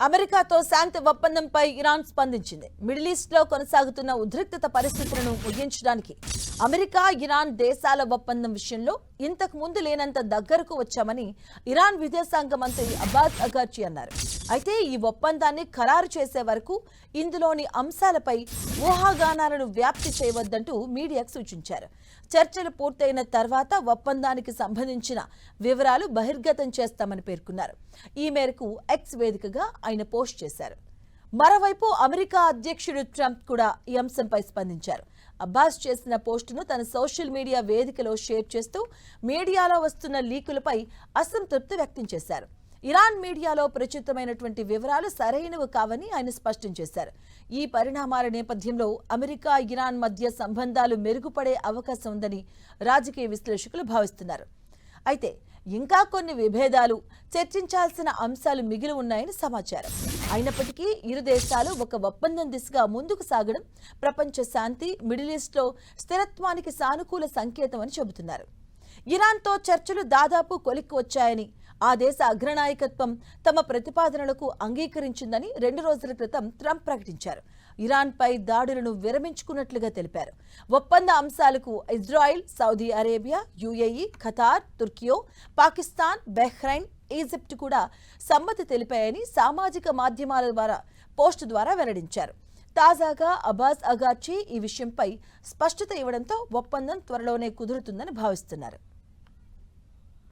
అమెరికాతో శాంతి ఒప్పందంపై ఇరాన్ స్పందించింది. మిడిల్ ఈస్ట్ లో కొనసాగుతున్న ఉద్రిక్తత పరిస్థితులను ముగించడానికి అమెరికా, ఇరాన్ దేశాల ఒప్పందం విషయంలో ఇంతకు ముందు లేనంత దగ్గరకు వచ్చామని ఇరాన్ విదేశాంగ మంత్రి అబ్బాస్ అగార్చి అన్నారు. అయితే ఈ ఒప్పందాన్ని ఖరారు చేసే వరకు ఇందులోని అంశాలపై ఊహాగానాలను వ్యాప్తి చేయవద్దంటూ మీడియాకు సూచించారు. చర్చలు పూర్తయిన తర్వాత ఒప్పందానికి సంబంధించిన వివరాలు బహిర్గతం చేస్తామని పేర్కొన్నారు. ఈ మేరకు ఎక్స్ వేదికగా ఆయన పోస్ట్ చేశారు. మరోవైపు అమెరికా అధ్యక్షుడు ట్రంప్ కూడా ఈ అంశంపై స్పందించారు. అబ్బాస్ చేసిన పోస్టును తన సోషల్ మీడియా వేదికలో షేర్ చేస్తూ మీడియాలో వస్తున్న లీకులపై అసంతృప్తి వ్యక్తం చేశారు. ఇరాన్ మీడియాలో ప్రచురితమైనటువంటి వివరాలు సరైనవి కావని ఆయన స్పష్టం చేశారు. ఈ పరిణామాల నేపథ్యంలో అమెరికా, ఇరాన్ మధ్య సంబంధాలు మెరుగుపడే అవకాశం ఉందని రాజకీయ విశ్లేషకులు భావిస్తున్నారు. అయితే ఇంకా కొన్ని విభేదాలు, చర్చించాల్సిన అంశాలు మిగిలి ఉన్నాయని సమాచారం. అయినప్పటికీ ఇరు దేశాలు ఒక ఒప్పందం దిశగా ముందుకు సాగడం ప్రపంచ శాంతి, మిడిల్ ఈస్ట్లో స్థిరత్వానికి సానుకూల సంకేతం అని చెబుతున్నారు. ఇరాన్తో చర్చలు దాదాపు కొలిక్కి వచ్చాయని, ఆ దేశ అగ్రనాయకత్వం తమ ప్రతిపాదనలకు అంగీకరించిందని 2 రోజుల క్రితం ట్రంప్ ప్రకటించారు. ఇరాన్పై దాడులను విరమించుకున్నట్లుగా తెలిపారు. ఒప్పంద అంశాలకు Israel, Saudi Arabia, UAE, Qatar, తుర్కియో, Pakistan, Bahrain, Egypt కూడా సమ్మతి తెలిపాయని సామాజిక మాధ్యమాల ద్వారా పోస్టు ద్వారా వెల్లడించారు. తాజాగా అబ్బాస్ అగార్చి ఈ విషయంపై స్పష్టత ఇవ్వడంతో ఒప్పందం త్వరలోనే కుదురుతుందని భావిస్తున్నారు.